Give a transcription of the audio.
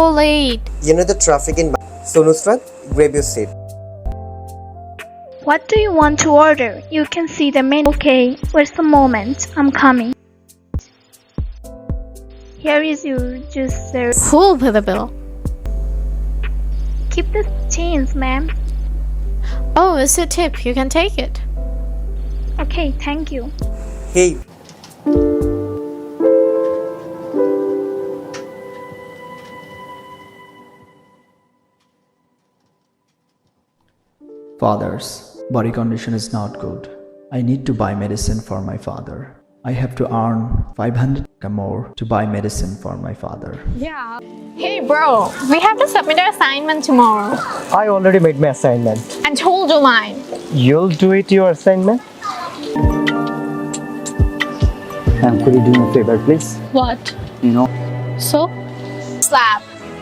So late. You know the traffic in so Nusrat, grab your seat. What do you want to order? You can see the menu. Okay, where's the moment? I'm coming. Here is your juice, sir. Who will pay the bill? Keep the change, ma'am. Oh, it's a tip. You can take it. Okay, thank you. Hey, Father's body condition is not good. I need to buy medicine for my father. I have to earn 500 more to buy medicine for my father. Yeah. Hey bro, we have to submit our assignment tomorrow. I already made my assignment. And told you mine. You'll do it your assignment? And could you do me a favor, please? What? You know, So? Slap.